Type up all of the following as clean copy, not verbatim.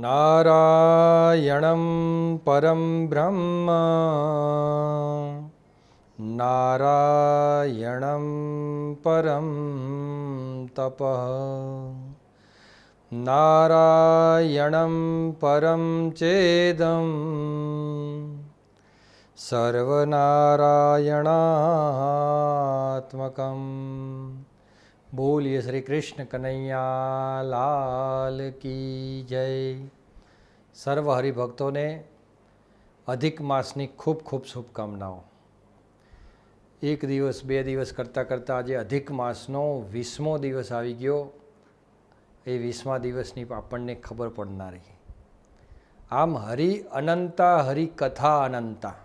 નારાયણં પરમ બ્રહ્મ નારાયણં પરમ તપઃ નારાયણં પરમ ચેદં સર્વનારાયણાત્મકં. બોલીએ શ્રી કૃષ્ણ કનૈયા લાલ કી જય. સર્વ હરિભક્તોને અધિક માસની ખૂબ ખૂબ શુભકામનાઓ. એક દિવસ બે દિવસ કરતાં કરતાં આજે અધિક માસનો 20મો દિવસ આવી ગયો. એ 20મા દિવસની આપણને ખબર પડનારી. આમ હરિ અનંતા, હરિકથા અનંતા.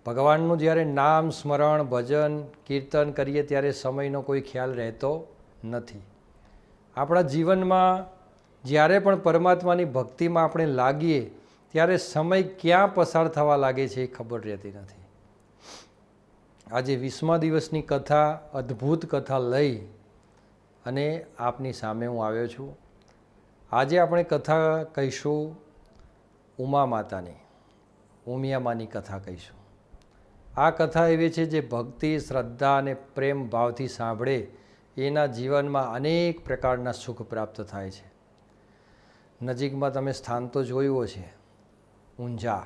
ભગવાનનું જ્યારે નામ સ્મરણ ભજન કીર્તન કરીએ ત્યારે સમયનો કોઈ ખ્યાલ રહેતો નથી. આપણા જીવનમાં જ્યારે પણ પરમાત્માની ભક્તિમાં આપણે લાગીએ ત્યારે સમય ક્યાં પસાર થવા લાગે છે એ ખબર રહેતી નથી. આજે 20મા દિવસની કથા, અદ્ભુત કથા લઈ અને આપની સામે હું આવ્યો છું. આજે આપણે કથા કહીશું ઉમા માતાની, ઉમિયામાની કથા કહીશું. આ કથા એવી છે જે ભક્તિ, શ્રદ્ધા અને પ્રેમ ભાવથી સાંભળે એના જીવનમાં અનેક પ્રકારના સુખ પ્રાપ્ત થાય છે. નજીકમાં તમે સ્થાન તો જોયું છે, ઊંઝા.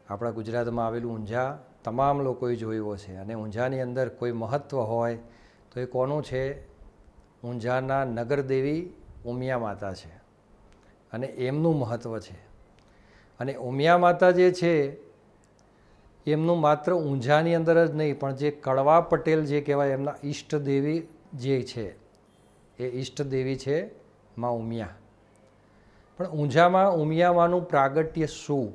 આપણા ગુજરાતમાં આવેલું ઊંઝા તમામ લોકોએ જોયું છે. અને ઊંઝાની અંદર કોઈ મહત્ત્વ હોય તો એ કોનું છે? ઊંઝાના નગરદેવી ઉમિયા માતા છે અને એમનું મહત્ત્વ છે. અને ઉમિયા માતા જે છે એમનું માત્ર ઊંઝાની અંદર જ નહીં, પણ જે કડવા પટેલ જે કહેવાય એમના ઈષ્ટદેવી જે છે એ ઈષ્ટદેવી છે માં ઉમિયા. પણ ઊંઝામાં ઉમિયામાનું પ્રાગટ્ય શું,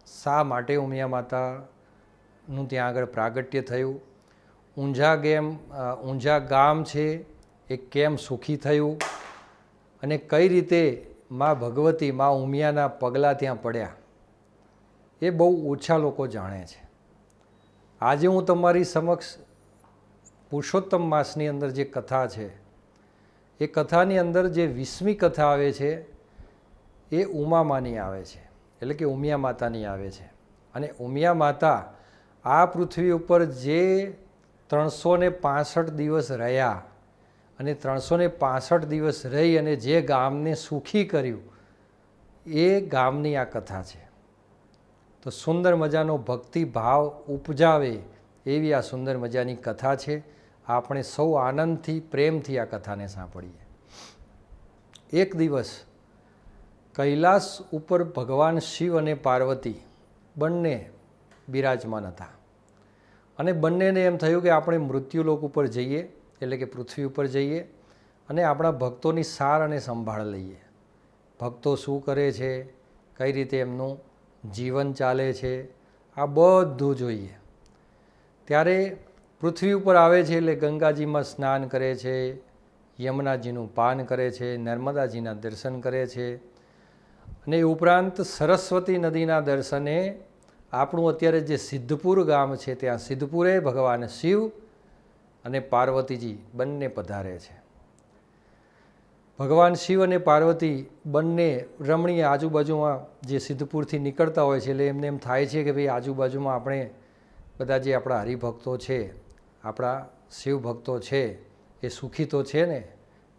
શા માટે ઉમિયા માતાનું ત્યાં આગળ પ્રાગટ્ય થયું, ઊંઝા ગામ છે એ કેમ સુખી થયું અને કઈ રીતે માં ભગવતી, માં ઉમિયાના પગલાં ત્યાં પડ્યા, એ બહુ ઓછા લોકો જાણે છે. આજે હું તમારી સમક્ષ પુરુષોત્તમ માસની અંદર જે કથા છે એ કથાની અંદર જે 20મી કથા આવે છે એ ઉમામાની આવે છે, એટલે કે ઉમિયા માતાની આવે છે. અને ઉમિયા માતા આ પૃથ્વી ઉપર જે 365 દિવસ રહ્યા અને 365 દિવસ રહી અને જે ગામને સુખી કર્યું એ ગામની આ કથા છે. તો સુંદર મજાનો ભક્તિ ભાવ ઉપજાવે એવી આ સુંદર મજાની કથા છે. આપણે સૌ આનંદથી પ્રેમથી આ કથાને સાંભળીએ. એક દિવસ કૈલાસ ઉપર ભગવાન શિવ અને પાર્વતી બંને બિરાજમાન હતા. અને બંનેને એમ થયું કે આપણે મૃત્યુલોક ઉપર જઈએ, એટલે કે પૃથ્વી ઉપર જઈએ અને આપણા ભક્તોની સાર અને સંભાળ લઈએ. ભક્તો શું કરે છે, કઈ રીતે એમનું જીવન ચાલે છે, આ બધું જોઈએ. ત્યારે પૃથ્વી ઉપર આવે છે એટલે ગંગાજીમાં સ્નાન કરે છે, યમુનાજીનું પાન કરે છે, નર્મદાજીના દર્શન કરે છે અને ઉપરાંત સરસ્વતી નદીના દર્શને આપણું અત્યારે જે સિદ્ધપુર ગામ છે ત્યાં સિદ્ધપુરે ભગવાન શિવ અને પાર્વતીજી બંને પધારે છે. ભગવાન શિવ અને પાર્વતી બંને રમણીય આજુબાજુમાં જે સિદ્ધપુરથી નીકળતા હોય છે, એટલે એમને એમ થાય છે કે ભાઈ આજુબાજુમાં આપણે બધા જે આપણા હરિભક્તો છે, આપણા શિવ ભક્તો છે એ સુખી તો છે ને,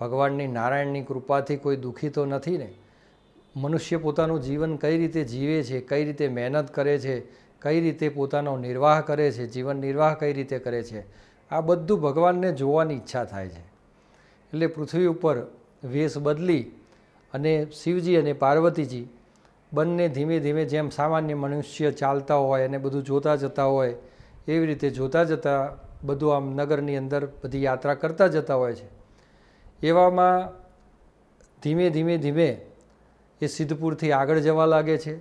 ભગવાનની નારાયણની કૃપાથી કોઈ દુઃખી તો નથી ને. મનુષ્ય પોતાનું જીવન કઈ રીતે જીવે છે, કઈ રીતે મહેનત કરે છે, કઈ રીતે પોતાનો નિર્વાહ કરે છે, જીવન નિર્વાહ કઈ રીતે કરે છે, આ બધું ભગવાનને જોવાની ઈચ્છા થાય છે. એટલે પૃથ્વી ઉપર વેશ બદલી અને શિવજી અને પાર્વતીજી બંને ધીમે ધીમે જેમ સામાન્ય મનુષ્ય ચાલતા હોય અને બધું જોતા જતા હોય એવી રીતે જોતા જતાં બધું આમ નગરની અંદર બધી યાત્રા કરતા જતા હોય છે. એવામાં ધીમે ધીમે ધીમે એ સિદ્ધપુરથી આગળ જવા લાગે છે.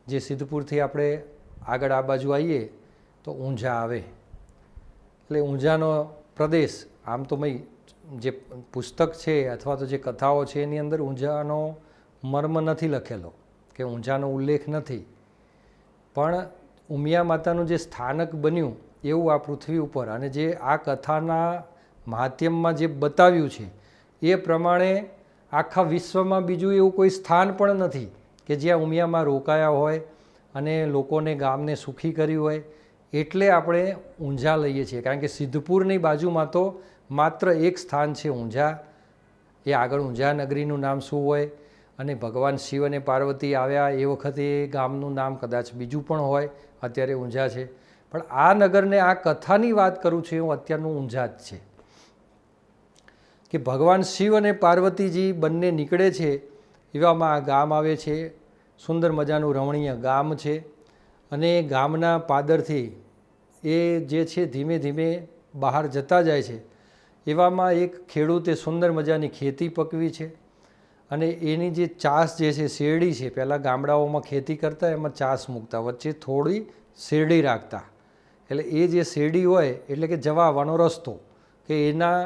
જે સિદ્ધપુરથી આપણે આગળ આ બાજુ આવીએ તો ઊંઝા આવે. એટલે ઊંઝાનો પ્રદેશ, આમ તો જે પુસ્તક છે અથવા તો જે કથાઓ છે એની અંદર ઊંઝાનો મર્મ નથી લખેલો કે ઊંઝાનો ઉલ્લેખ નથી, પણ ઉમિયા માતાનું જે સ્થાનક બન્યું એવું આ પૃથ્વી ઉપર અને જે આ કથાના માધ્યમમાં જે બતાવ્યું છે એ પ્રમાણે આખા વિશ્વમાં બીજું એવું કોઈ સ્થાન પણ નથી કે જ્યાં ઉમિયામાં રોકાયા હોય અને લોકોને ગામને સુખી કર્યું હોય. એટલે આપણે ઊંઝા લઈએ છીએ, કારણ કે સિદ્ધપુરની બાજુમાં તો માત્ર એક સ્થાન છે ઊંઝા. એ આગળ ઊંઝા નગરીનું નામ શું હોય અને ભગવાન શિવ અને પાર્વતી આવ્યા એ વખતે એ ગામનું નામ કદાચ બીજું પણ હોય. અત્યારે ઊંઝા છે, પણ આ નગરને આ કથાની વાત કરું છું હું અત્યારનું ઊંઝા જ છે. કે ભગવાન શિવ અને પાર્વતીજી બંને નીકળે છે એવામાં આ ગામ આવે છે. સુંદર મજાનું રમણીય ગામ છે અને ગામના પાદરથી એ જે છે ધીમે ધીમે બહાર જતા જાય છે. એવામાં એક ખેડૂતે સુંદર મજાની ખેતી પકવી છે અને એની જે ચાસ જે છે શેરડી છે, પહેલાં ગામડાઓમાં ખેતી કરતા એમાં ચાસ મૂકતા, વચ્ચે થોડી શેરડી રાખતા. એટલે એ જે શેરડી હોય એટલે કે જવા આવવાનો રસ્તો, કે એના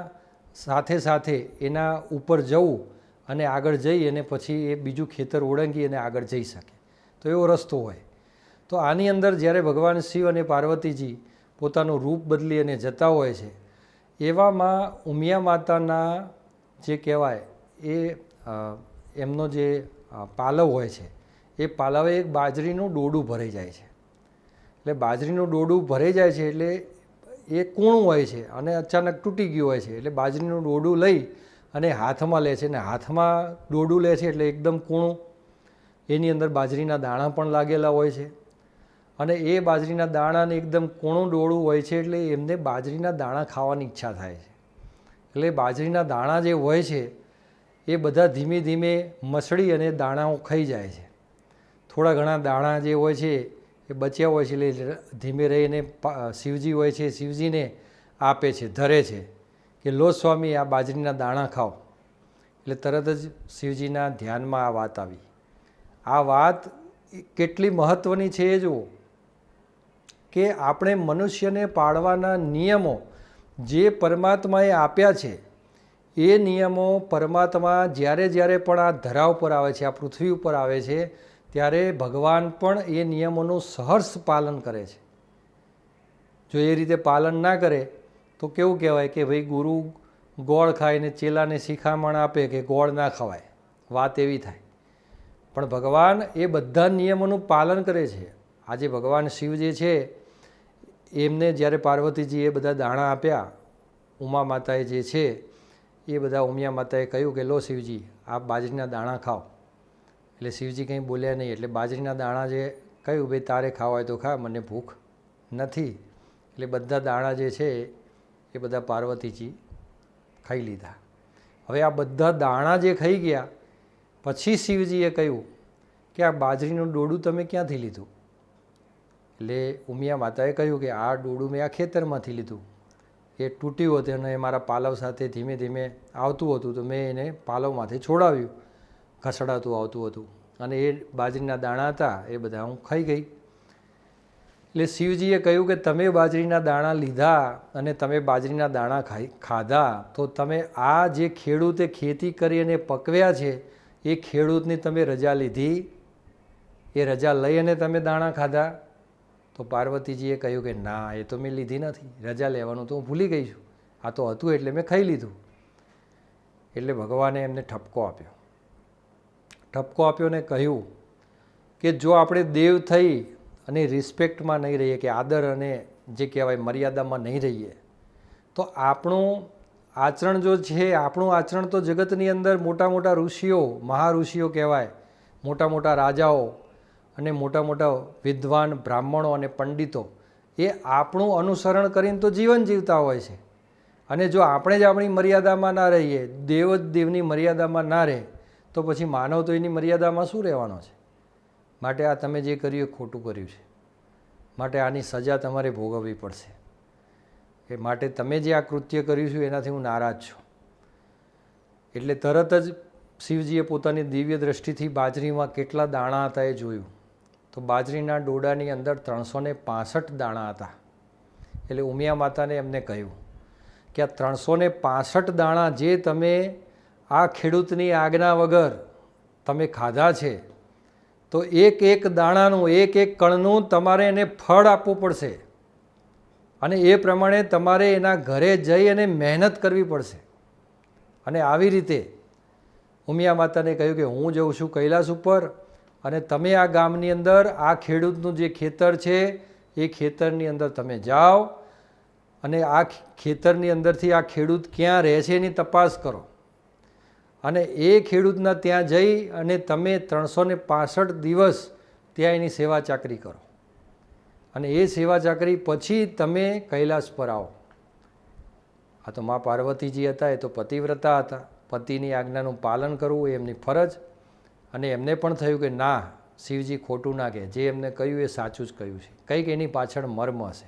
સાથે સાથે એના ઉપર જવું અને આગળ જઈ અને પછી એ બીજું ખેતર ઓળંગી અને આગળ જઈ શકે, તો એવો રસ્તો હોય. તો આની અંદર જ્યારે ભગવાન શિવ અને પાર્વતીજી પોતાનું રૂપ બદલી અને જતા હોય છે, એવામાં ઉમિયા માતાના જે કહેવાય એ એમનો જે પાલવ હોય છે એ પાલવે એક બાજરીનું ડોડું ભરાઈ જાય છે. એટલે બાજરીનું ડોડું ભરાઈ જાય છે એટલે એ કૂણું હોય છે અને અચાનક તૂટી ગયું હોય છે. એટલે બાજરીનું ડોડું લઈ અને હાથમાં લે છે, અને હાથમાં ડોડું લે છે એટલે એકદમ કૂણું, એની અંદર બાજરીના દાણા પણ લાગેલા હોય છે. અને એ બાજરીના દાણાને એકદમ કૂણું ડોળું હોય છે એટલે એમને બાજરીના દાણા ખાવાની ઈચ્છા થાય છે. એટલે બાજરીના દાણા જે હોય છે એ બધા ધીમે ધીમે મસળી અને દાણાઓ ખાઈ જાય છે. થોડા ઘણા દાણા જે હોય છે એ બચ્યા હોય છે એટલે ધીમે રહીને શિવજી હોય છે શિવજીને આપે છે, ધરે છે કે લો સ્વામી આ બાજરીના દાણા ખાઓ. એટલે તરત જ શિવજીના ધ્યાનમાં આ વાત આવી. આ વાત કેટલી મહત્ત્વની છે એ જુઓ કે આપણે મનુષ્યને પાળવાના નિયમો જે પરમાત્માએ આપ્યા છે એ નિયમો પરમાત્મા જ્યારે જ્યારે પણ આ ધરા ઉપર આવે છે, આ પૃથ્વી ઉપર આવે છે, ત્યારે ભગવાન પણ એ નિયમોનું સહર્ષ પાલન કરે છે. જો એ રીતે પાલન ના કરે તો કેવું કહેવાય કે ભાઈ ગુરુ ગોળ ખાઈને ચેલાને શિખામણ આપે કે ગોળ ના ખવાય, વાત એવી થાય. પણ ભગવાન એ બધા નિયમોનું પાલન કરે છે. આજે ભગવાન શિવ જે છે એમને જ્યારે પાર્વતીજીએ બધા દાણા આપ્યા, ઉમા માતાએ જે છે એ બધા ઉમિયા માતાએ કહ્યું કે લો શિવજી આ બાજરીના દાણા ખાઓ. એટલે શિવજી કંઈ બોલ્યા નહીં. એટલે બાજરીના દાણા જે કહ્યું ભાઈ તારે ખાવા હોય તો ખા, મને ભૂખ નથી. એટલે બધા દાણા જે છે એ બધા પાર્વતીજી ખાઈ લીધા. હવે આ બધા દાણા જે ખાઈ ગયા પછી શિવજીએ કહ્યું કે આ બાજરીનું ડોડું તમે ક્યાંથી લીધું? એટલે ઉમિયા માતાએ કહ્યું કે આ ડોડું મેં આ ખેતરમાંથી લીધું. એ તૂટ્યું હતું અને મારા પાલવ સાથે ધીમે ધીમે આવતું હતું તો મેં એને પાલવમાંથી છોડાવ્યું, ઘસડાતું આવતું હતું અને એ બાજરીના દાણા હતા એ બધા હું ખાઈ ગઈ. એટલે શિવજીએ કહ્યું કે તમે બાજરીના દાણા લીધા અને તમે બાજરીના દાણા ખાધા તો તમે આ જે ખેડૂતે ખેતી કરી અને પકવ્યા છે એ ખેડૂતની તમે રજા લીધી, એ રજા લઈ અને તમે દાણા ખાધા? તો પાર્વતીજીએ કહ્યું કે ના, એ તો મેં લીધી નથી, રજા લેવાનું તો હું ભૂલી ગઈ છું, આ તો હતું એટલે મેં ખાઈ લીધું. એટલે ભગવાને એમને ઠપકો આપ્યો. ઠપકો આપ્યો ને કહ્યું કે જો આપણે દેવ થઈ અને રિસ્પેક્ટમાં નહીં રહીએ કે આદર અને જે કહેવાય મર્યાદામાં નહીં રહીએ તો આપણું આચરણ જો છે, આપણું આચરણ તો જગતની અંદર મોટા મોટા ઋષિઓ, મહાઋષિઓ કહેવાય, મોટા મોટા રાજાઓ અને મોટા મોટા વિદ્વાન બ્રાહ્મણો અને પંડિતો એ આપણું અનુસરણ કરીને તો જીવન જીવતા હોય છે. અને જો આપણે જ આપણી મર્યાદામાં ના રહીએ, દેવ જ દેવની મર્યાદામાં ના રહે તો પછી માનવ તો એની મર્યાદામાં શું રહેવાનો છે? માટે આ તમે જે કર્યું એ ખોટું કર્યું છે, માટે આની સજા તમારે ભોગવવી પડશે. એ માટે તમે જે આ કૃત્ય કર્યું છે એનાથી હું નારાજ છું. એટલે તરત જ શિવજીએ પોતાની દિવ્ય દ્રષ્ટિથી બાજરીમાં કેટલા દાણા હતા એ જોયું તો બાજરીના ડોડાની અંદર 365 દાણા હતા. એટલે ઉમિયા માતાને એમને કહ્યું કે આ 365 દાણા જે તમે આ ખેડૂતની આજ્ઞા વગર તમે ખાધા છે તો એક એક દાણાનું, એક એક કણનું તમારે એને ફળ આપવું પડશે અને એ પ્રમાણે તમારે એના ઘરે જઈ અને મહેનત કરવી પડશે. અને આવી રીતે ઉમિયા માતાને કહ્યું કે હું જઉં છું કૈલાસ ઉપર અને તમે આ ગામની અંદર આ ખેડૂતનું જે ખેતર છે એ ખેતરની અંદર તમે જાઓ અને આ ખેતરની અંદરથી આ ખેડૂત ક્યાં રહે છે એની તપાસ કરો અને એ ખેડૂતના ત્યાં જઈ અને તમે 365 દિવસ ત્યાં એની સેવા ચાકરી કરો અને એ સેવા ચાકરી પછી તમે કૈલાસ પર આવો. આ તો મા પાર્વતીજી હતા, એ તો પતિવ્રતા હતા. પતિની આજ્ઞાનું પાલન કરવું એ એમની ફરજ. અને એમને પણ થયું કે ના, શિવજી ખોટું ના કહે, જે એમને કહ્યું એ સાચું જ કહ્યું છે, કંઈક એની પાછળ મર્મ હશે.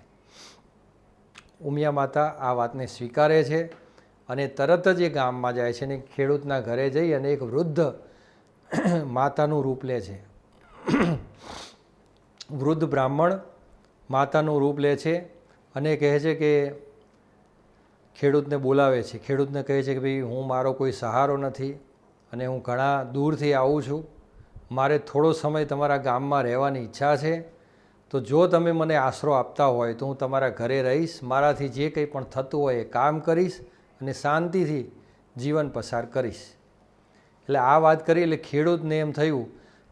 ઉમિયા માતા આ વાતને સ્વીકારે છે અને તરત જ એ ગામમાં જાય છે અને ખેડૂતના ઘરે જઈ અને એક વૃદ્ધ માતાનું રૂપ લે છે. વૃદ્ધ બ્રાહ્મણ માતાનું રૂપ લે છે અને કહે છે કે ખેડૂતને બોલાવે છે. ખેડૂતને કહે છે કે ભાઈ, હું મારો કોઈ સહારો નથી અને હું ઘણા દૂરથી આવું છું, મારે થોડો સમય તમારા ગામમાં રહેવાની ઈચ્છા છે, તો જો તમે મને આશરો આપતા હોય તો હું તમારા ઘરે રહીશ, મારાથી જે કંઈ પણ થતું હોય એ કામ કરીશ અને શાંતિથી જીવન પસાર કરીશ. એટલે આ વાત કરી એટલે ખેડૂતને એમ થયું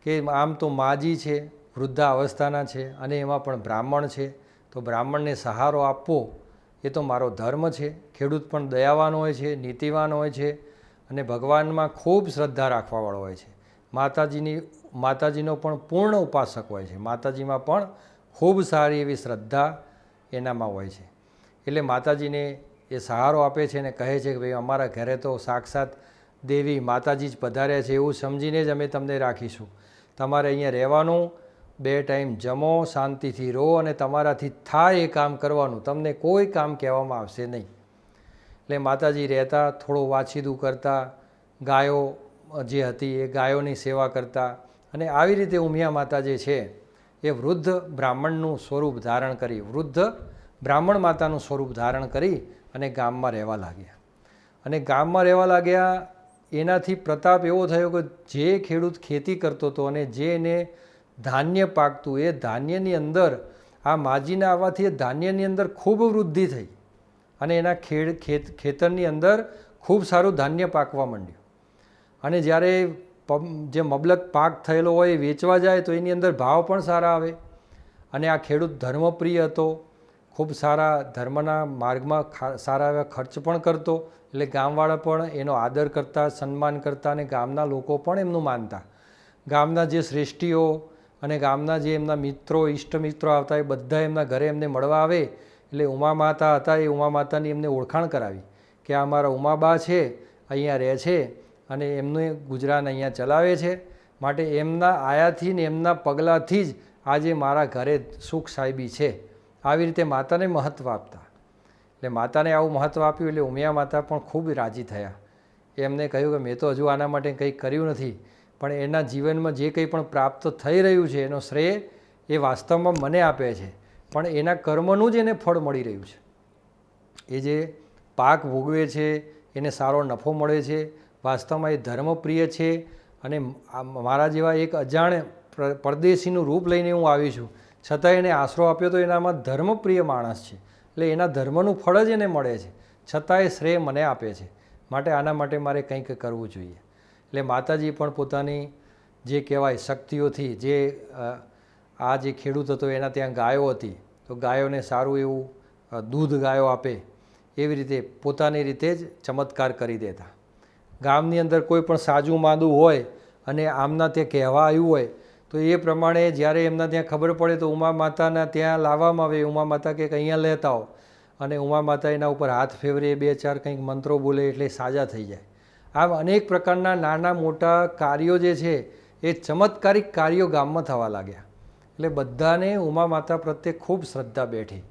કે આમ તો માજી છે, વૃદ્ધા અવસ્થાના છે અને એમાં પણ બ્રાહ્મણ છે, તો બ્રાહ્મણને સહારો આપવો એ તો મારો ધર્મ છે. ખેડૂત પણ દયાવાન હોય છે, નીતિવાન હોય છે અને ભગવાનમાં ખૂબ શ્રદ્ધા રાખવાવાળો હોય છે. માતાજીનો પણ પૂર્ણ ઉપાસક હોય છે. માતાજીમાં પણ ખૂબ સારી એવી શ્રદ્ધા એનામાં હોય છે. એટલે માતાજીને એ સહારો આપે છે અને કહે છે કે ભાઈ, અમારા ઘરે તો સાક્ષાત દેવી માતાજી જ પધાર્યા છે, એવું સમજીને જ અમે તમને રાખીશું. તમારે અહીંયા રહેવાનું, 2 ટાઈમ જમો, શાંતિથી રહો અને તમારાથી થાય એ કામ કરવાનું, તમને કોઈ કામ કહેવામાં આવશે નહીં. એટલે માતાજી રહેતા, થોડું વાછીદું કરતા, ગાયો જે હતી એ ગાયોની સેવા કરતા અને આવી રીતે ઉમિયા માતા જે છે એ વૃદ્ધ બ્રાહ્મણનું સ્વરૂપ ધારણ કરી, વૃદ્ધ બ્રાહ્મણ માતાનું સ્વરૂપ ધારણ કરી અને ગામમાં રહેવા લાગ્યા. અને ગામમાં રહેવા લાગ્યા એનાથી પ્રતાપ એવો થયો કે જે ખેડૂત ખેતી કરતો હતો અને જે એને ધાન્ય પાકતું, એ ધાન્યની અંદર આ માજીના આવવાથી એ ધાન્યની અંદર ખૂબ વૃદ્ધિ થઈ અને એના ખેતરની અંદર ખૂબ સારું ધાન્ય પાકવા માંડ્યું. અને જ્યારે જે મબલક પાક થયેલો હોય એ વેચવા જાય તો એની અંદર ભાવ પણ સારા આવે. અને આ ખેડૂત ધર્મપ્રિય હતો, ખૂબ સારા ધર્મના માર્ગમાં સારા એવા ખર્ચ પણ કરતો, એટલે ગામવાળા પણ એનો આદર કરતા, સન્માન કરતા અને ગામના લોકો પણ એમનું માનતા. ગામના જે શ્રેષ્ઠીઓ અને ગામના જે એમના મિત્રો, ઈષ્ટ મિત્રો આવતા એ બધા એમના ઘરે એમને મળવા આવે. એટલે ઉમા માતા હતા, એ ઉમા માતાની એમને ઓળખાણ કરાવી કે આ અમારા ઉમાબા છે, અહીંયા રહે છે અને એમનું ગુજરાન અહીંયા ચલાવે છે, માટે એમના આયાથી ને એમના પગલાંથી જ આજે મારા ઘરે સુખ સાહેબી છે. આવી રીતે માતાને મહત્ત્વ આપતા. એટલે માતાને આવું મહત્ત્વ આપ્યું એટલે ઉમિયા માતા પણ ખૂબ રાજી થયા. એમને કહ્યું કે મેં તો હજુ આના માટે કંઈ કર્યું નથી, પણ એના જીવનમાં જે કંઈ પણ પ્રાપ્ત થઈ રહ્યું છે એનો શ્રેય એ વાસ્તવમાં મને આપે છે, પણ એના કર્મનું જ એને ફળ મળી રહ્યું છે. એ જે પાક ભોગવે છે એને સારો નફો મળે છે, વાસ્તવમાં એ ધર્મપ્રિય છે. અને મારા જેવા એક અજાણ પરદેશીનું રૂપ લઈને હું આવી છું, છતાં એને આશરો આપ્યો તો એનામાં ધર્મપ્રિય માણસ છે, એટલે એના ધર્મનું ફળ જ એને મળે છે, છતાં એ શ્રેય મને આપે છે, માટે આના માટે મારે કંઈક કરવું જોઈએ. એટલે માતાજી પણ પોતાની જે કહેવાય શક્તિઓથી, જે આ જે ખેડૂત હતો એના ત્યાં ગાયો હતી, તો ગાયોને સારું એવું દૂધ ગાયો આપે એવી રીતે પોતાની રીતે જ ચમત્કાર કરી દેતા. ગામની અંદર કોઈ પણ સાજું માંદું હોય અને આમના ત્યાં કહેવા આવ્યું હોય તો એ પ્રમાણે જ્યારે એમના ત્યાં ખબર પડે તો ઉમા માતાના ત્યાં લાવવામાં આવે. ઉમા માતા કે અહીંયા લેતા આવો અને ઉમા માતા એના ઉપર હાથ ફેવરે, 2-4 કંઈક મંત્રો બોલે એટલે સાજા થઈ જાય. આમ અનેક પ્રકારના નાના મોટા કાર્યો જે છે એ ચમત્કારિક કાર્યો ગામમાં થવા લાગ્યા. એટલે બધાને ઉમા માતા પ્રત્યે ખૂબ શ્રદ્ધા બેઠી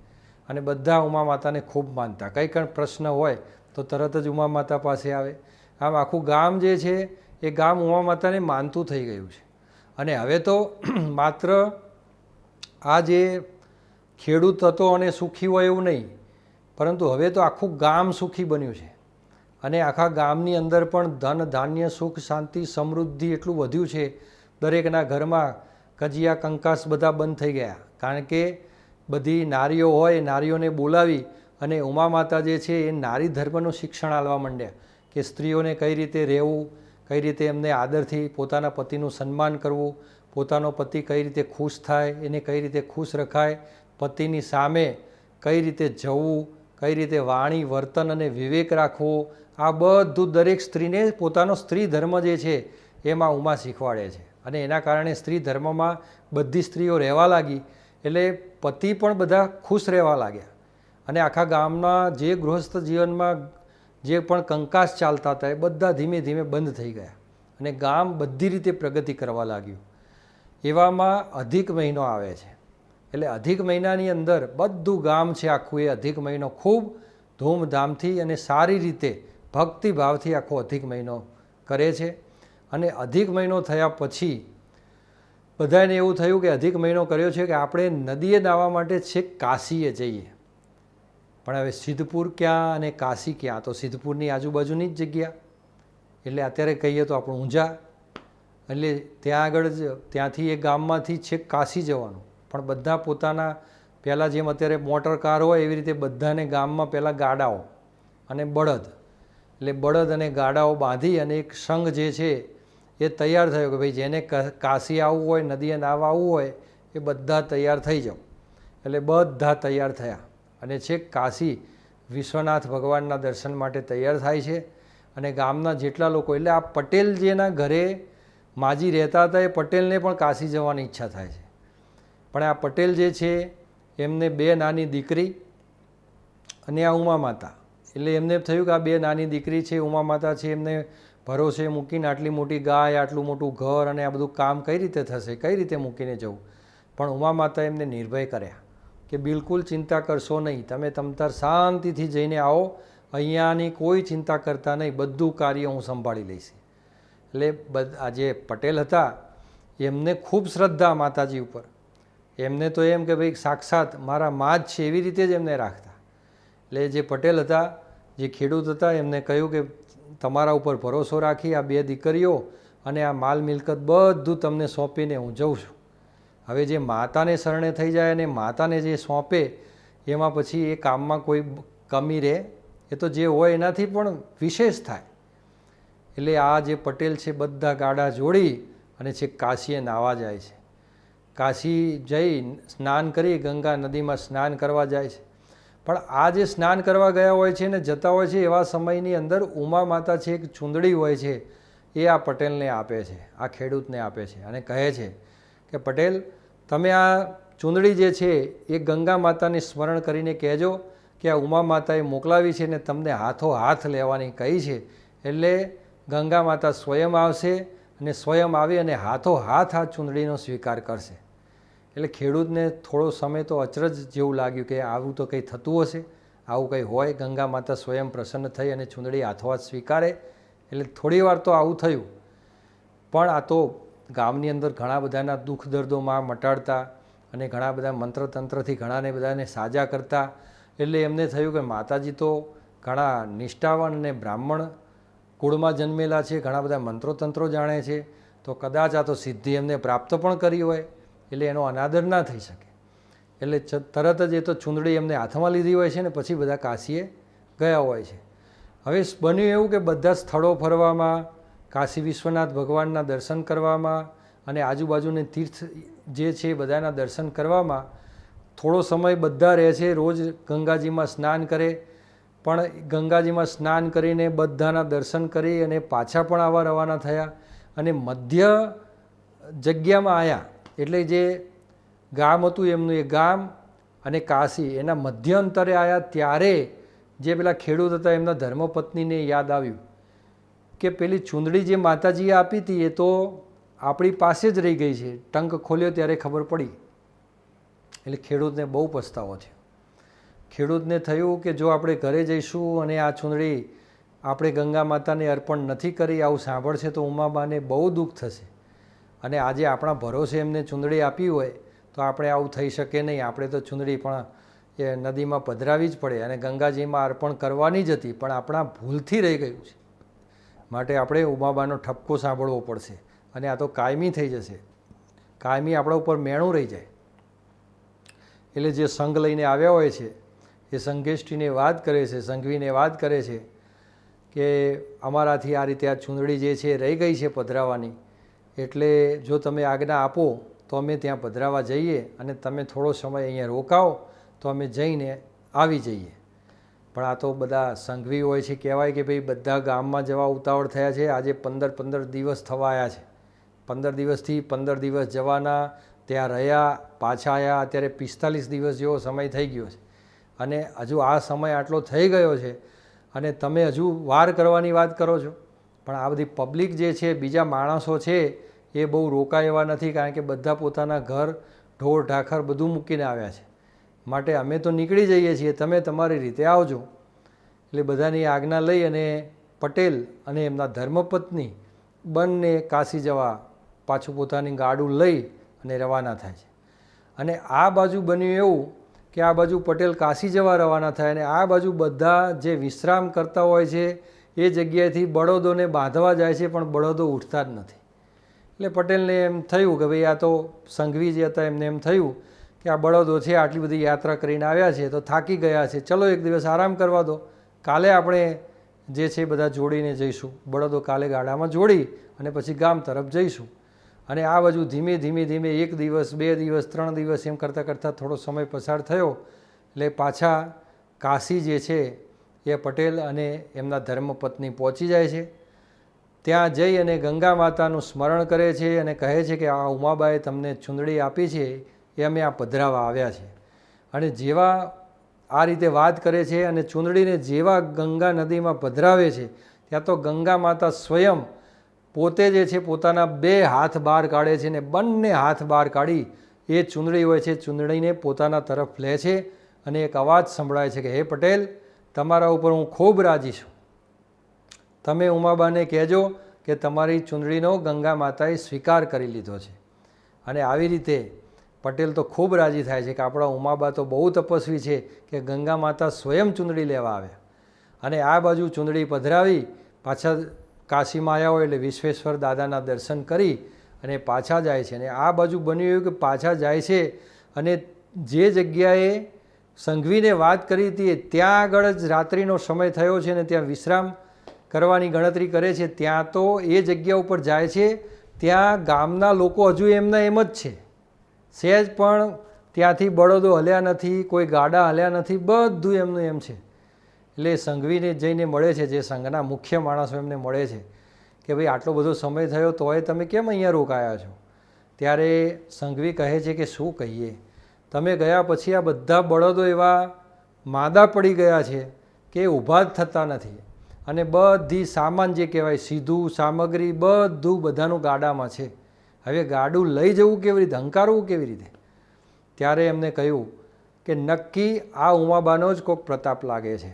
અને બધા ઉમા માતાને ખૂબ માનતા. કંઈ પણ પ્રશ્ન હોય તો તરત જ ઉમા માતા પાસે આવે. આમ આખું ગામ જે છે એ ગામ ઉમા માતાને માનતું થઈ ગયું છે. અને હવે તો માત્ર આ જે ખેડૂત હતો અને સુખી હોય એવું નહીં, પરંતુ હવે તો આખું ગામ સુખી બન્યું છે. અને આખા ગામની અંદર પણ ધન, ધાન્ય, સુખ, શાંતિ, સમૃદ્ધિ એટલું વધ્યું છે. દરેકના ઘરમાં કજિયા, કંકાસ બધા બંધ થઈ ગયા, કારણ કે બધી નારીઓ હોય, નારીઓને બોલાવી અને ઉમા માતા જે છે એ નારી ધર્મનું શિક્ષણ આપવા માંડ્યા કે સ્ત્રીઓને કઈ રીતે રહેવું, કઈ રીતે એમને આદરથી પોતાના પતિનું સન્માન કરવું, પોતાનો પતિ કઈ રીતે ખુશ થાય, એને કઈ રીતે ખુશ રખાય, પતિની સામે કઈ રીતે જવું, કઈ રીતે વાણી વર્તન અને વિવેક રાખવો, આ બધું દરેક સ્ત્રીને પોતાનો સ્ત્રી ધર્મ જે છે એમાં ઉમા શીખવાડે છે. અને એના કારણે સ્ત્રી ધર્મમાં બધી સ્ત્રીઓ રહેવા લાગી, એટલે પતિ પણ બધા ખુશ રહેવા લાગ્યા. અને આખા ગામના જે ગૃહસ્થ જીવનમાં જે પણ કંકાસ ચાલતા હતા એ બધા ધીમે ધીમે બંધ થઈ ગયા અને ગામ બધી રીતે પ્રગતિ કરવા લાગ્યું. એવામાં અધિક મહિનો આવે છે, એટલે અધિક મહિનાની અંદર બધું ગામ છે આખું એ અધિક મહિનો ખૂબ ધૂમધામથી અને સારી રીતે ભક્તિભાવથી આખો અધિક મહિનો કરે છે. અને અધિક મહિનો થયા પછી બધાને એવું થયું કે અધિક મહિનો કર્યો છે કે આપણે નદીએ નાહવા માટે છેક કાશીએ જઈએ. પણ હવે સિદ્ધપુર ક્યાં અને કાશી ક્યાં? તો સિદ્ધપુરની આજુબાજુની જ જગ્યા, એટલે અત્યારે કહીએ તો આપણું ઊંઝા, એટલે ત્યાં આગળ જ ત્યાંથી એ ગામમાંથી છેક કાશી જવાનું. પણ બધા પોતાના પહેલાં જેમ અત્યારે મોટર કાર હોય એવી રીતે બધાને ગામમાં પહેલાં ગાડાઓ અને બળદ, એટલે બળદ અને ગાડાઓ બાંધી અને એક સંઘ જે છે એ તૈયાર થયો કે ભાઈ જેને કાશી આવવું હોય, નદીએ નાહવા આવવું હોય એ બધા તૈયાર થઈ જાઓ. એટલે બધા તૈયાર થયા અને છેક કાશી વિશ્વનાથ ભગવાનના દર્શન માટે તૈયાર થાય છે. અને ગામના જેટલા લોકો, એટલે આ પટેલ જેના ઘરે માજી રહેતા હતા એ પટેલને પણ કાશી જવાની ઈચ્છા થાય છે. પણ આ પટેલ જે છે એમને 2 નાની દીકરી અને આ ઉમા માતા, એટલે એમને થયું કે આ 2 નાની દીકરી છે, ઉમા માતા છે, એમને ભરોસે મૂકીને આટલી મોટી ગાય, આટલું મોટું ઘર અને આ બધું કામ કઈ રીતે થશે, કઈ રીતે મૂકીને જવું? પણ ઉમા માતા એમને નિર્ભય કર્યા કે બિલકુલ ચિંતા કરશો નહીં, તમે તમતાર શાંતિથી જઈને આવો, અહીંયાની કોઈ ચિંતા કરતા નહીં, બધું કાર્ય હું સંભાળી લઈશ. એટલે આ જે પટેલ હતા એમને ખૂબ શ્રદ્ધા માતાજી ઉપર, એમને તો એમ કે ભાઈ સાક્ષાત મારા મા જ છે એવી રીતે જ એમને રાખતા. એટલે જે પટેલ હતા, જે ખેડૂત હતા, એમને કહ્યું કે તમારા ઉપર ભરોસો રાખી આ 2 દીકરીઓ અને આ માલ મિલકત બધું તમને સોંપીને હું જઉં છું. હવે જે માતાને શરણે થઈ જાય અને માતાને જે સોંપે એમાં પછી એ કામમાં કોઈ કમી રહે, એ તો જે હોય એનાથી પણ વિશેષ થાય. એટલે આ જે પટેલ છે બધા ગાડા જોડી અને છેક કાશીએ નાહવા જાય છે. કાશી જઈ સ્નાન કરી ગંગા નદીમાં સ્નાન કરવા જાય છે. પણ આ જે સ્નાન કરવા ગયા હોય છે ને જતા હોય છે એવા સમયની અંદર ઉમા માતા છે એક ચૂંદડી હોય છે એ આ પટેલને આપે છે, આ ખેડૂતને આપે છે અને કહે છે કે પટેલ તમે આ ચૂંદડી જે છે એ ગંગા માતાને સ્મરણ કરીને કહેજો કે આ ઉમા માતાએ મોકલાવી છે ને તમને હાથો હાથ લેવાની કહી છે. એટલે ગંગા માતા સ્વયં આવશે અને સ્વયં આવી અને હાથો હાથ આ ચૂંદડીનો સ્વીકાર કરશે. એટલે ખેડૂતને થોડો સમય તો અચરજ જેવું લાગ્યું કે આવું તો કંઈ થતું હશે, આવું કંઈ હોય. ગંગા માતા સ્વયં પ્રસન્ન થઈ અને ચૂંદડી હાથોહાથ સ્વીકારે, એટલે થોડી વાર તો આવું થયું. પણ આ તો ગામની અંદર ઘણા બધાના દુઃખ દર્દોમાં મટાડતા અને ઘણા બધા મંત્રતંત્રથી ઘણાને બધાને સાજા કરતા. એટલે એમને થયું કે માતાજી તો ઘણા નિષ્ઠાવાન અને બ્રાહ્મણ કુળમાં જન્મેલા છે, ઘણા બધા મંત્રોતંત્રો જાણે છે, તો કદાચ આ તો સિદ્ધિ એમને પ્રાપ્ત પણ કરી હોય, એટલે એનો અનાદર ના થઈ શકે. એટલે તરત જ એ તો ચૂંદડી એમને હાથમાં લીધી હોય છે ને પછી બધા કાશીએ ગયા હોય છે. હવે બન્યું એવું કે બધા સ્થળો ફરવામાં, કાશી વિશ્વનાથ ભગવાનના દર્શન કરવામાં અને આજુબાજુની તીર્થ જે છે બધાના દર્શન કરવામાં થોડો સમય બધા રહે છે. રોજ ગંગાજીમાં સ્નાન કરે, પણ ગંગાજીમાં સ્નાન કરીને બધાના દર્શન કરી અને પાછા પણ આવા રવાના થયા અને મધ્ય જગ્યામાં આવ્યા. એટલે જે ગામ હતું એમનું એ ગામ અને કાશી એના મધ્ય અંતરે આવ્યા ત્યારે જે પેલા ખેડૂત હતા એમના ધર્મપત્નીને યાદ આવ્યું કે પેલી ચૂંદડી જે માતાજીએ આપી હતી એ તો આપણી પાસે જ રહી ગઈ છે. ટંક ખોલ્યો ત્યારે ખબર પડી. એટલે ખેડૂતને બહુ પસ્તાવો થયો. ખેડૂતને થયું કે જો આપણે ઘરે જઈશું અને આ ચૂંદડી આપણે ગંગા માતાને અર્પણ નથી કરી, આવું સાંભળશે તો ઉમાબાને બહુ દુઃખ થશે. અને આજે આપણા ભરોસે એમને ચૂંદડી આપી હોય તો આપણે આવું થઈ શકે નહીં. આપણે તો ચૂંદડી પણ એ નદીમાં પધરાવી જ પડે અને ગંગાજીમાં અર્પણ કરવાની જ હતી, પણ આપણા ભૂલથી રહી ગયું છે. માટે આપણે ઉમાબાનો ઠપકો સાંભળવો પડશે અને આ તો કાયમી થઈ જશે, કાયમી આપણા ઉપર મેણું રહી જાય. એટલે જે સંઘ લઈને આવ્યા હોય છે એ સંઘેષ્ઠીને વાત કરે છે, સંઘવીને વાત કરે છે કે અમારાથી આ રીતે આ ચૂંદડી જે છે રહી ગઈ છે પધરાવવાની, એટલે જો તમે આજ્ઞા આપો તો અમે ત્યાં પધરાવવા જઈએ અને તમે થોડો સમય અહીંયા રોકાઓ તો અમે જઈને આવી જઈએ. પણ આ તો બધા સંઘવી હોય છે, કહેવાય કે ભાઈ બધા ગામમાં જવા ઉતાવળ થયા છે. આજે 15 દિવસ થવા આવ્યા છે. 15 દિવસથી 15 દિવસ જવાના, ત્યાં રહ્યા, પાછા આવ્યા, અત્યારે 45 દિવસ જેવો સમય થઈ ગયો છે. અને હજુ આ સમય આટલો થઈ ગયો છે અને તમે હજુ વાર કરવાની વાત કરો છો. પણ આ બધી પબ્લિક જે છે, બીજા માણસો છે, એ બહુ રોકાય એવા નથી, કારણ કે બધા પોતાના ઘર ઢોર ઢાખર બધું મૂકીને આવ્યા છે. માટે અમે તો નીકળી જઈએ છીએ, તમે તમારી રીતે આવજો. એટલે બધાની આજ્ઞા લઈ અને પટેલ અને એમના ધર્મપત્ની બંને કાશી જવા પાછું પોતાની ગાડું લઈ અને રવાના થાય છે. અને આ બાજુ બન્યું એવું કે આ બાજુ પટેલ કાશી જવા રવાના થાય અને આ બાજુ બધા જે વિશ્રામ કરતા હોય છે એ જગ્યાએથી બળદોને બાંધવા જાય છે, પણ બળદો ઉઠતા જ નથી. એટલે પટેલને એમ થયું કે ભાઈ આ તો સંઘવી જે હતા એમને એમ થયું કે આ બળદો છે આટલી બધી યાત્રા કરીને આવ્યા છે તો થાકી ગયા છે, ચલો એક દિવસ આરામ કરવા દો, કાલે આપણે જે છે બધા જોડીને જઈશું. બળદો કાલે ગાડામાં જોડી અને પછી ગામ તરફ જઈશું. અને આ બાજુ ધીમે ધીમે ધીમે 1 દિવસ 2 દિવસ 3 દિવસ એમ કરતાં કરતાં થોડો સમય પસાર થયો. એટલે પાછા કાશી જે છે એ પટેલ અને એમના ધર્મપત્ની પહોંચી જાય છે. ત્યાં જઈ અને ગંગા માતાનું સ્મરણ કરે છે અને કહે છે કે આ ઉમાબાએ તમને ચૂંદડી આપી છે એ અમે આ પધરાવા આવ્યા છે. અને જેવા આ રીતે વાત કરે છે અને ચૂંદડીને જેવા ગંગા નદીમાં પધરાવે છે ત્યાં તો ગંગા માતા સ્વયં પોતે જે છે પોતાના 2 હાથ બહાર કાઢે છે ને બંને હાથ બહાર કાઢી એ ચૂંદડી હોય છે ચૂંદડીને પોતાના તરફ લે છે અને એક અવાજ સંભળાય છે કે હે પટેલ, તમારા ઉપર હું ખૂબ રાજી છું. તમે ઉમાબાને કહેજો કે તમારી ચૂંદડીનો ગંગા માતાએ સ્વીકાર કરી લીધો છે. અને આવી રીતે પટેલ તો ખૂબ રાજી થાય છે કે આપણા ઉમાબા તો બહુ તપસ્વી છે કે ગંગા માતા સ્વયં ચૂંદડી લેવા આવ્યા. અને આ બાજુ ચૂંદડી પધરાવી પાછા કાશીમાં આવ્યા હોય એટલે વિશ્વેશ્વર દાદાના દર્શન કરી અને પાછા જાય છે. અને આ બાજુ બન્યું એવું કે પાછા જાય છે અને જે જગ્યાએ સંઘવીને વાત કરી હતી ત્યાં આગળ જ રાત્રિનો સમય થયો છે અને ત્યાં વિશ્રામ કરવાની ગણતરી કરે છે. ત્યાં તો એ જગ્યા ઉપર જાય છે, ત્યાં ગામના લોકો હજુ એમના એમ જ છે, સહેજ પણ ત્યાંથી બળદો હલ્યા નથી, કોઈ ગાડા હલ્યા નથી, બધું એમનું એમ છે. એટલે સંઘવીને જઈને મળે છે, જે સંઘના મુખ્ય માણસો એમને મળે છે કે ભાઈ આટલો બધો સમય થયો તોય તમે કેમ અહીંયા રોકાયા છો? ત્યારે સંઘવી કહે છે કે શું કહીએ, તમે ગયા પછી આ બધા બળદો એવા માંદા પડી ગયા છે કે ઊભા જ થતા નથી. અને બધી સામાન જે કહેવાય સીધું સામગ્રી બધું બધાનું ગાડામાં છે. હવે ગાડું લઈ જવું કેવી રીતે, હંકારવું કેવી રીતે? ત્યારે એમને કહ્યું કે નક્કી આ ઉમાબાનો જ કોઈક પ્રતાપ લાગે છે.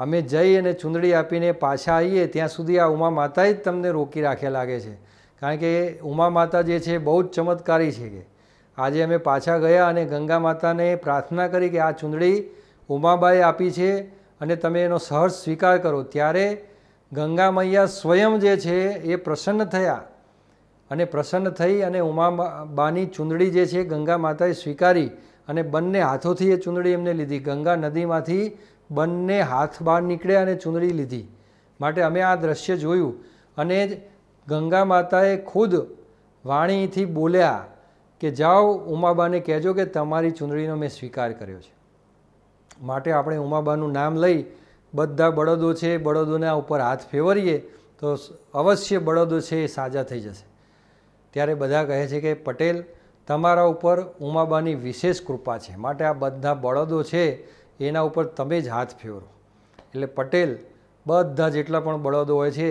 અમે જઈ અને ચૂંદડી આપીને પાછા આવીએ ત્યાં સુધી આ ઉમા માતાએ જ તમને રોકી રાખ્યા લાગે છે. કારણ કે ઉમા માતા જે છે બહુ જ ચમત્કારી છે કે આજે અમે પાછા ગયા અને ગંગા માતાને પ્રાર્થના કરી કે આ ચૂંદડી ઉમાબાએ આપી છે અને તમે એનો સહજ સ્વીકાર કરો. ત્યારે ગંગા મૈયા સ્વયં જે છે એ પ્રસન્ન થયા અને પ્રસન્ન થઈ અને ઉમાબાની ચૂંદડી જે છે ગંગા માતાએ સ્વીકારી અને બંને હાથોથી એ ચૂંદડી એમને લીધી. ગંગા નદીમાંથી બંને હાથ બહાર નીકળ્યા અને ચૂંદડી લીધી. માટે અમે આ દ્રશ્ય જોયું અને ગંગા માતાએ ખુદ વાણીથી બોલ્યા કે જાઓ ઉમાબાને કહેજો કે તમારી ચૂંદડીનો મેં સ્વીકાર કર્યો છે. માટે આપણે ઉમાબાનું નામ લઈ બધા બળદો છે બળદોના ઉપર હાથ ફેરવીએ તો અવશ્ય બળદો છે એ સાજા થઈ જશે. ત્યારે બધા કહે છે કે પટેલ, તમારા ઉપર ઉમાબાની વિશેષ કૃપા છે, માટે આ બધા બળદો છે એના ઉપર તમે જ હાથ ફેરવો. એટલે પટેલ બધા જેટલા પણ બળદો હોય છે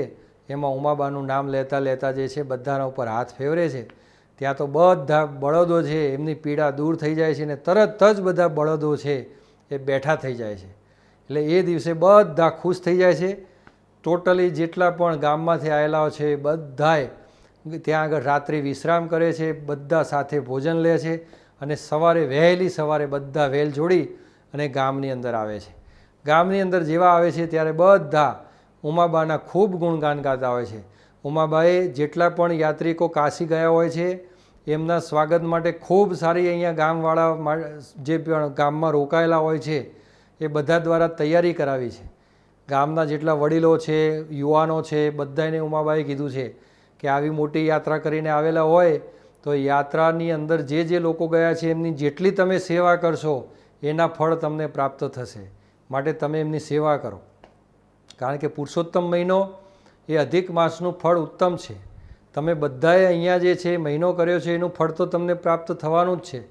એમાં ઉમાબાનું નામ લેતા લેતા જે છે બધાના ઉપર હાથ ફેરવે છે. ત્યાં તો બધા બળદો છે એમની પીડા દૂર થઈ જાય છે અને તરત જ બધા બળદો છે એ બેઠા થઈ જાય છે. એટલે એ દિવસે બધા ખુશ થઈ જાય છે. ટોટલી જેટલા પણ ગામમાંથી આવેલા છે બધાએ ત્યાં આગળ રાત્રિ વિશ્રામ કરે છે, બધા સાથે ભોજન લે છે અને સવારે વહેલી સવારે બધા વેલ જોડી અને ગામની અંદર આવે છે. ગામની અંદર જેવા આવે છે ત્યારે બધા ઉમાબાના ખૂબ ગુણગાન ગાતા હોય છે. ઉમાબાએ જેટલા પણ યાત્રિકો કાશી ગયા હોય છે એમના સ્વાગત માટે ખૂબ સારી અહીંયા ગામવાળા જે પણ ગામમાં રોકાયેલા હોય છે એ બધા દ્વારા તૈયારી કરાવી છે. ગામના જેટલા વડીલો છે, યુવાનો છે, બધાને ઉમાબાએ કીધું છે કે આવી મોટી યાત્રા કરીને આવેલા હોય તો યાત્રાની અંદર જે લોકો ગયા છે એમની જેટલી તમે સેવા કરશો એના ફળ તમને પ્રાપ્ત થશે, માટે તમે એમની સેવા કરો. કારણ કે પુરુષોત્તમ મહિનો એ અધિક માસનું ફળ ઉત્તમ છે. તમે બધાએ અહીંયા જે છે મહિનો કર્યો છે એનું ફળ તો તમને પ્રાપ્ત થવાનું જ છે,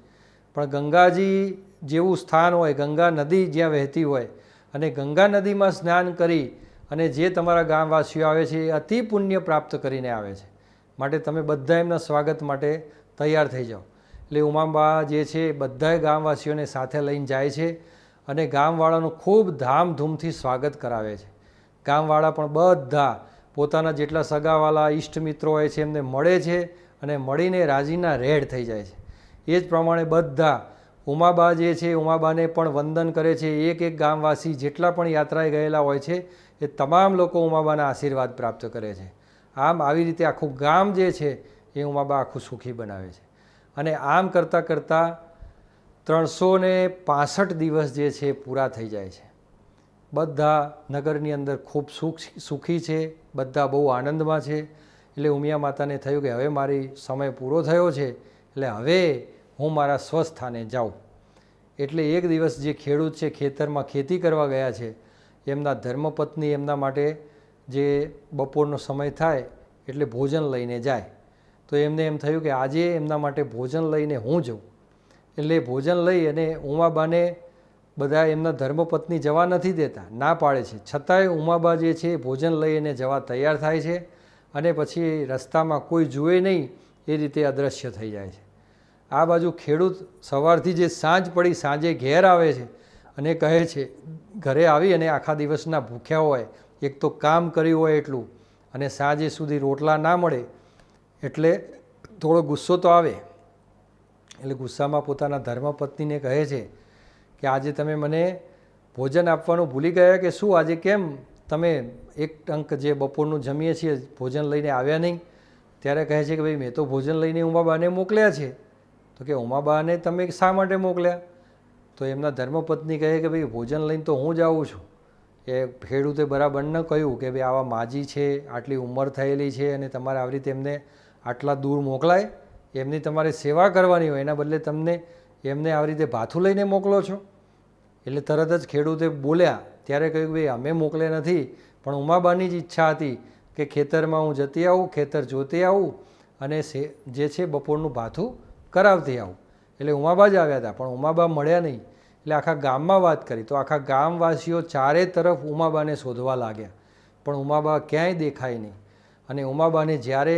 પણ ગંગાજી જેવું સ્થાન હોય, ગંગા નદી જ્યાં વહેતી હોય અને ગંગા નદીમાં સ્નાન કરી અને જે તમારા ગામવાસીઓ આવે છે એ અતિ પુણ્ય પ્રાપ્ત કરીને આવે છે, માટે તમે બધા એમના સ્વાગત માટે તૈયાર થઈ જાઓ. એટલે ઉમાબા જે છે બધાએ ગામવાસીઓને સાથે લઈને જાય છે અને ગામવાળાનું ખૂબ ધામધૂમથી સ્વાગત કરાવે છે. ગામવાળા પણ બધા પોતાના જેટલા સગાવાલા ઈષ્ટ મિત્રો હોય છે એમને મળે છે અને મળીને રાજીના રેડ થઈ જાય છે. એ જ પ્રમાણે બધા ઉમાબા જે છે ઉમાબાને પણ વંદન કરે છે. એક એક ગામવાસી જેટલા પણ યાત્રાએ ગયેલા હોય છે એ તમામ લોકો ઉમાબાના આશીર્વાદ પ્રાપ્ત કરે છે. આમ આવી રીતે આખું ગામ જે છે એ ઉમાબા આખું સુખી બનાવે છે. અને આમ કરતાં કરતાં 365 દિવસ જે છે પૂરા થઈ જાય છે. બધા નગરની અંદર ખૂબ સુખી છે, બધા બહુ આનંદમાં છે. એટલે ઉમિયા માતાને થયું કે હવે મારી સમય પૂરો થયો છે, એટલે હવે હું મારા સ્વસ્થાને જાઉં. એટલે એક દિવસ જે ખેડૂત છે ખેતરમાં ખેતી કરવા ગયા છે, એમના ધર્મપત્ની એમના માટે જે બપોરનો સમય થાય એટલે ભોજન લઈને જાય. તો એમને એમ થયું કે આજે એમના માટે ભોજન લઈને હું જાઉં. એટલે ભોજન લઈ અને ઉમાબાને બધા એમના ધર્મપત્ની જવા નથી દેતા, ના પાડે છે. છતાંય ઉમાબા જે છે ભોજન લઈને જવા તૈયાર થાય છે અને પછી રસ્તામાં કોઈ જુએ નહીં એ રીતે અદૃશ્ય થઈ જાય છે. આ બાજુ ખેડૂત સવારથી જે સાંજ પડી સાંજે ઘેર આવે છે અને કહે છે, ઘરે આવી અને આખા દિવસના ભૂખ્યા હોય, એક તો કામ કર્યું હોય એટલું, અને સાંજે સુધી રોટલા ના મળે એટલે થોડો ગુસ્સો તો આવે. એટલે ગુસ્સામાં પોતાના ધર્મપત્નીને કહે છે કે આજે તમે મને ભોજન આપવાનું ભૂલી ગયા કે શું? આજે કેમ તમે એક ટંક જે બપોરનું જમીએ છીએ ભોજન લઈને આવ્યા નહીં? ત્યારે કહે છે કે ભાઈ મેં તો ભોજન લઈને ઉમાબાને મોકલ્યા છે. તો કે ઉમાબાને તમે શા માટે મોકલ્યા? તો એમના ધર્મપત્ની કહે કે ભાઈ ભોજન લઈને તો હું જ આવું છું. એ ખેડૂતે બરાબર ન કહ્યું કે ભાઈ આવા માજી છે, આટલી ઉંમર થયેલી છે અને તમારે આવી રીતે એમને આટલા દૂર મોકલાય? એમની તમારે સેવા કરવાની હોય, એના બદલે તમને એમને આવી રીતે ભાથું લઈને મોકલો છો? એટલે તરત જ ખેડૂતે બોલ્યા. ત્યારે કહ્યું ભાઈ અમે મોકલ્યા નથી, પણ ઉમાબાની જ ઈચ્છા હતી કે ખેતરમાં હું જતી આવું, ખેતર જોતી આવું અને જે છે બપોરનું ભાથું કરાવતી આવું. એટલે ઉમાબા જ આવ્યા હતા, પણ ઉમાબા મળ્યા નહીં. એટલે આખા ગામમાં વાત કરી તો આખા ગામવાસીઓ ચારે તરફ ઉમાબાને શોધવા લાગ્યા, પણ ઉમાબા ક્યાંય દેખાય નહીં. અને ઉમાબાને જ્યારે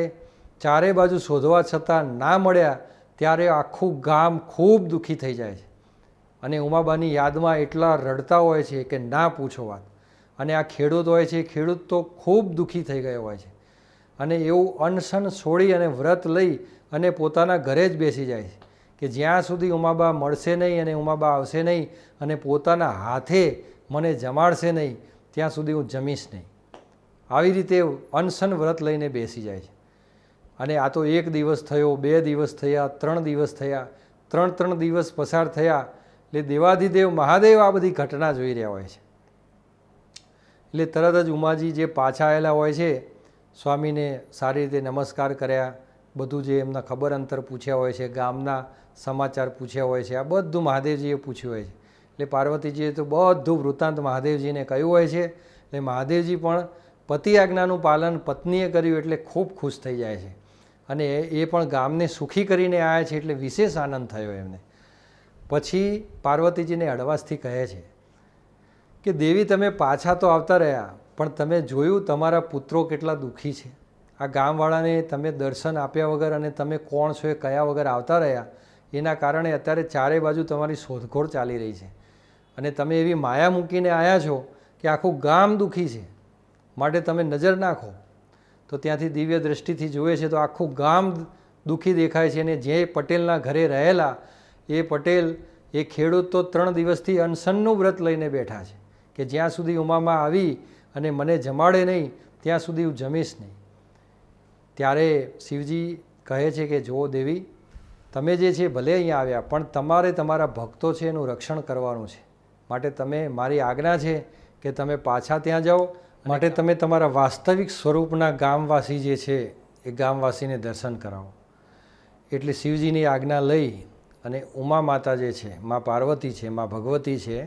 ચારે બાજુ શોધવા છતાં ના મળ્યા ત્યારે આખું ગામ ખૂબ દુઃખી થઈ જાય છે અને ઉમાબાની યાદમાં એટલા રડતા હોય છે કે ના પૂછો વાત. અને આ ખેડૂત હોય છે, ખેડૂત તો ખૂબ દુઃખી થઈ ગયો હોય છે અને એવું અનશન છોડી અને વ્રત લઈ અને પોતાના ઘરે જ બેસી જાય છે કે જ્યાં સુધી ઉમાબા મળશે નહીં અને ઉમાબા આવશે નહીં અને પોતાના હાથે મને જમાડશે નહીં ત્યાં સુધી હું જમીશ નહીં. આવી રીતે અનશન વ્રત લઈને બેસી જાય છે. અને આ તો એક દિવસ થયો, 2 દિવસ થયા, 3 દિવસ થયા, 3 દિવસ પસાર થયા. એટલે દેવાધિદેવ મહાદેવ આ બધી ઘટના જોઈ રહ્યા હોય છે. એટલે તરત જ ઉમાજી જે પાછા આવેલા હોય છે, સ્વામીને સારી રીતે નમસ્કાર કર્યા, બધું જે એમના ખબર અંતર પૂછ્યા હોય છે, ગામના સમાચાર પૂછ્યા હોય છે, આ બધું મહાદેવજીએ પૂછ્યું હોય છે. એટલે પાર્વતીજીએ તો બધું વૃત્તાંત મહાદેવજીને કહ્યું હોય છે. એટલે મહાદેવજી પણ પતિ આજ્ઞાનું પાલન પત્નીએ કર્યું એટલે ખૂબ ખુશ થઈ જાય છે અને એ પણ ગામને સુખી કરીને આવ્યા છે એટલે વિશેષ આનંદ થયો એમને. પછી પાર્વતીજીને હળવાશથી કહે છે કે દેવી તમે પાછા તો આવતા રહ્યા, પણ તમે જોયું તમારા પુત્રો કેટલા દુઃખી છે. આ ગામવાળાને તમે દર્શન આપ્યા વગર અને તમે કોણ છો એ કયા વગર આવતા રહ્યા, એના કારણે અત્યારે ચારે બાજુ તમારી શોધખોળ ચાલી રહી છે અને તમે એવી માયા મૂકીને આવ્યા છો કે આખું ગામ દુઃખી છે, માટે તમે નજર નાખો. તો ત્યાંથી દિવ્ય દૃષ્ટિથી જુએ છે તો આખું ગામ દુઃખી દેખાય છે. અને જે પટેલના ઘરે રહેલા એ પટેલ એ ખેડૂત તો 3 દિવસથી અનશનનું વ્રત લઈને બેઠા છે કે જ્યાં સુધી ઉમામાં આવી અને મને જમાડે નહીં ત્યાં સુધી હું જમીશ નહીં. ત્યારે શિવજી કહે છે કે જો દેવી, તમે જે છે ભલે અહીંયા આવ્યા, પણ તમારે તમારા ભક્તો છે એનું રક્ષણ કરવાનું છે, માટે તમે મારી આજ્ઞા છે કે તમે પાછા ત્યાં જાઓ, માટે તમે તમારા વાસ્તવિક સ્વરૂપના ગામવાસી જે છે એ ગામવાસીને દર્શન કરાવો. એટલે શિવજીની આજ્ઞા લઈ અને ઉમા માતા જે છે, મા પાર્વતી છે, મા ભગવતી છે,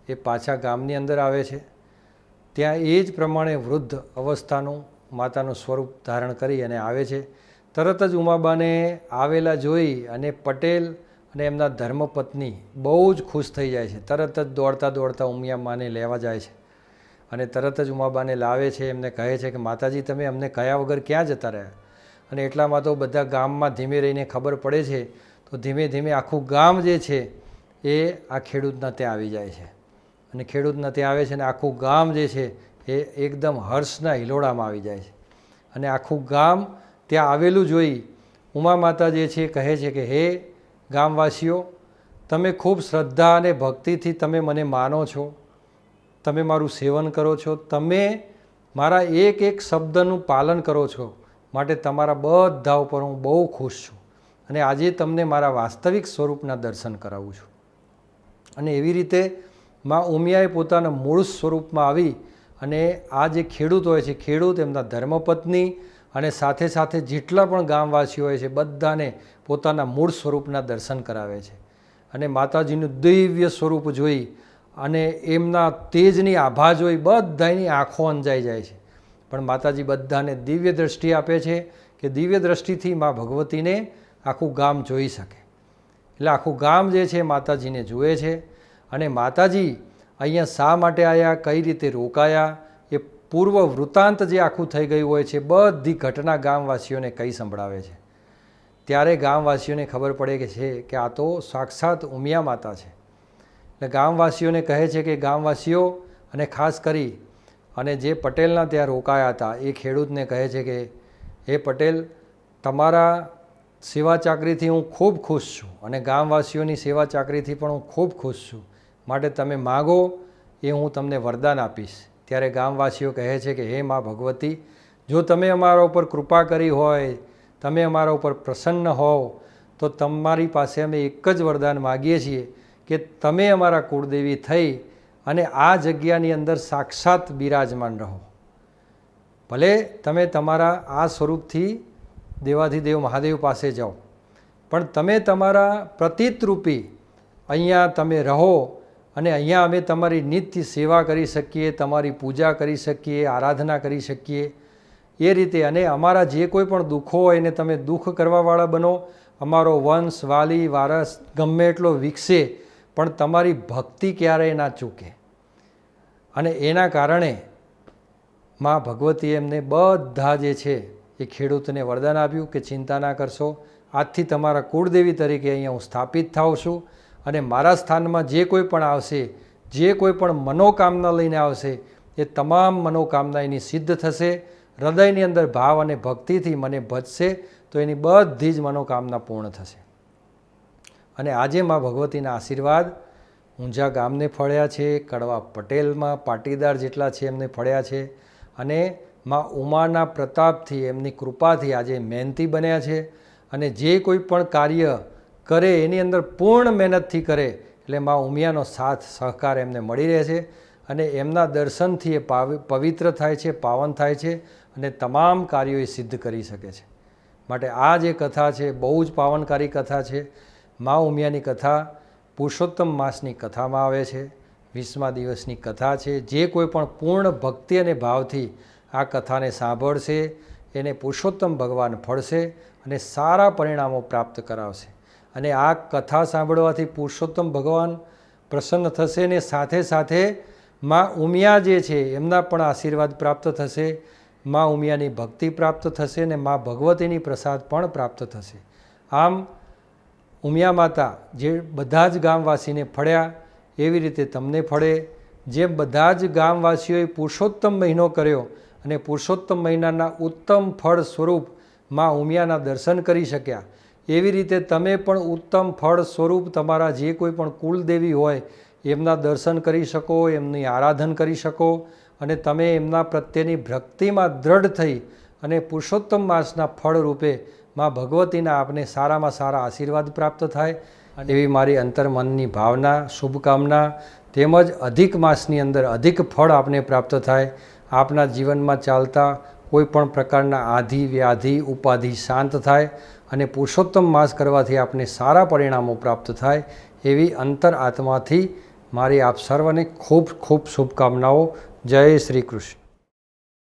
એ પાછા ગામની અંદર આવે છે. ત્યાં એ જ પ્રમાણે વૃદ્ધ અવસ્થાનું માતાનું સ્વરૂપ ધારણ કરી અને આવે છે. તરત જ ઉમાબાને આવેલા જોઈ અને પટેલ અને એમના ધર્મપત્ની બહુ જ ખુશ થઈ જાય છે. તરત જ દોડતા દોડતા ઉમિયામાને લેવા જાય છે અને તરત જ ઉમાબાને લાવે છે. એમને કહે છે કે માતાજી, તમે અમને કયા વગર ક્યાં જતા રહ્યા? અને એટલામાં તો બધા ગામમાં ધીમે રહીને ખબર પડે છે. તો ધીમે ધીમે આખું ગામ જે છે એ આ ખેડૂતના ત્યાં આવી જાય છે. અને ખેડૂતના ત્યાં આવે છે અને આખું ગામ જે છે એ એકદમ હર્ષના હિલોળામાં આવી જાય છે. અને આખું ગામ ત્યાં આવેલું જોઈ ઉમા માતા જે છે કહે છે કે હે ગામવાસીઓ, તમે ખૂબ શ્રદ્ધા અને ભક્તિથી તમે મને માનો છો, તમે મારું સેવન કરો છો, તમે મારા એક એક શબ્દનું પાલન કરો છો, માટે તમારા બધા ઉપર હું બહુ ખુશ છું. અને આજે તમને મારા વાસ્તવિક સ્વરૂપના દર્શન કરાવું છું. અને એવી રીતે મા ઉમિયાએ પોતાના મૂળ સ્વરૂપમાં આવી અને આ જે ખેડૂત હોય છે, ખેડૂત, એમના ધર્મપત્ની અને સાથે સાથે જેટલા પણ ગામવાસીઓ હોય છે બધાને પોતાના મૂળ સ્વરૂપના દર્શન કરાવે છે. અને માતાજીનું દિવ્ય સ્વરૂપ જોઈ અને એમના તેજની આભા જોઈ બધાની આંખો અંજાઈ જાય છે. પણ માતાજી બધાને દિવ્ય દ્રષ્ટિ આપે છે કે દિવ્ય દ્રષ્ટિથી મા ભગવતીને આખું ગામ જોઈ શકે. એટલે આખું ગામ જે છે માતાજીને જુએ છે. અને માતાજી અહીંયા શા માટે આવ્યા, કઈ રીતે રોકાયા, એ પૂર્વ વૃત્તાંત જે આખું થઈ ગયું હોય છે બધી ઘટના ગામવાસીઓને કહી સંભળાવે છે. ત્યારે ગામવાસીઓને ખબર પડે કે આ તો સાક્ષાત ઉમિયા માતા છે. એટલે ગામવાસીઓને કહે છે કે ગામવાસીઓ, અને ખાસ કરી અને જે પટેલના ત્યાં રોકાયા હતા એ ખેડૂતને કહે છે કે હે પટેલ, તમારા સેવા ચાકરીથી હું ખૂબ ખુશ છું અને ગામવાસીઓની સેવા ચાકરીથી પણ હું ખૂબ ખુશ છું, માટે તમે માગો એ હું તમને વરદાન આપીશ. ત્યારે ગામવાસીઓ કહે છે કે હે મા ભગવતી, જો તમે અમારા ઉપર કૃપા કરી હોય, તમે અમારા ઉપર પ્રસન્ન હોવ, તો તમારી પાસે અમે એક જ વરદાન માગીએ છીએ કે તમે અમારા કુળદેવી થઈ અને આ જગ્યાની અંદર સાક્ષાત બિરાજમાન રહો. ભલે તમે તમારા આ સ્વરૂપથી દેવાધિદેવ મહાદેવ પાસે જાઓ, પણ તમે તમારા પ્રતીતરૂપી અહીંયા તમે રહો અને અહીંયા અમે તમારી નિત્ય સેવા કરી શકીએ, તમારી પૂજા કરી શકીએ, આરાધના કરી શકીએ એ રીતે. અને અમારા જે કોઈ પણ દુઃખો હોય એને તમે દુઃખ કરવાવાળા બનો, અમારો વંશ વાલી વારસ ગમે એટલો વિકસે પણ તમારી ભક્તિ ક્યારેય ના ચૂકે. અને એના કારણે મા ભગવતીએ એમને બધા જે છે એ ખેડૂતને વરદાન આપ્યું કે ચિંતા ના કરશો, આજથી તમારા કુળદેવી તરીકે અહીંયા હું સ્થાપિત થાઉં છું અને મારા સ્થાનમાં જે કોઈ પણ આવશે, જે કોઈ પણ મનોકામના લઈને આવશે, એ તમામ મનોકામના એની સિદ્ધ થશે. હૃદયની અંદર ભાવ અને ભક્તિથી મને ભજશે તો એની બધી જ મનોકામના પૂર્ણ થશે. અને આજે મા ભગવતીના આશીર્વાદ ઊંઝા ગામને ફળ્યા છે, કડવા પટેલમાં પાટીદાર જેટલા છે એમને ફળ્યા છે. અને મા ઉમાના પ્રતાપથી, એમની કૃપાથી આજે મહેનતી બન્યા છે. અને જે કોઈ પણ કાર્ય કરે એની અંદર પૂર્ણ મહેનતથી કરે એટલે મા ઉમિયાનો સાથ સહકાર એમને મળી રહે છે. અને એમના દર્શનથી એ પવિત્ર થાય છે, પાવન થાય છે અને તમામ કાર્યો એ સિદ્ધ કરી શકે છે. માટે આ જે કથા છે બહુ જ પાવનકારી કથા છે. મા ઉમિયાની કથા પુરુષોત્તમ માસની કથામાં આવે છે. 20મા દિવસની કથા છે. જે કોઈ પણ પૂર્ણ ભક્તિ અને ભાવથી આ કથાને સાંભળશે એને પુરુષોત્તમ ભગવાન ફળશે અને સારા પરિણામો પ્રાપ્ત કરાવશે. અને આ કથા સાંભળવાથી પુરુષોત્તમ ભગવાન પ્રસન્ન થશે ને સાથે સાથે મા ઉમિયા જે છે એમના પણ આશીર્વાદ પ્રાપ્ત થશે, મા ઉમિયાની ભક્તિ પ્રાપ્ત થશે ને મા ભગવતીની પ્રસાદ પણ પ્રાપ્ત થશે. આમ ઉમિયા માતા જે બધા જ ગામવાસીને ફળ્યા એવી રીતે તમને ફળે. જેમ બધા જ ગામવાસીઓએ પુરુષોત્તમ મહિનો કર્યો અને પુરુષોત્તમ મહિનાના ઉત્તમ ફળ સ્વરૂપ મા ઉમિયાના દર્શન કરી શક્યા, એવી રીતે તમે પણ ઉત્તમ ફળ સ્વરૂપ તમારા જે કોઈ પણ કુલદેવી હોય એમના દર્શન કરી શકો, એમની આરાધન કરી શકો અને તમે એમના પ્રત્યેની ભક્તિમાં દ્રઢ થઈ અને પુરુષોત્તમ માસના ફળ રૂપે મા ભગવતીના આપને સારામાં સારા આશીર્વાદ પ્રાપ્ત થાય એવી મારી અંતર્મનની ભાવના, શુભકામના. તેમજ અધિક માસની અંદર અધિક ફળ આપને પ્રાપ્ત થાય, આપના જીવનમાં ચાલતા કોઈ પણ પ્રકારના આધિ વ્યાધિ ઉપાધિ શાંત થાય અને પુરુષોત્તમ માસ કરવાથી આપને સારા પરિણામો પ્રાપ્ત થાય એવી અંતર આત્માથી મારી આપ સર્વને ખૂબ ખૂબ શુભકામનાઓ. જય શ્રી કૃષ્ણ.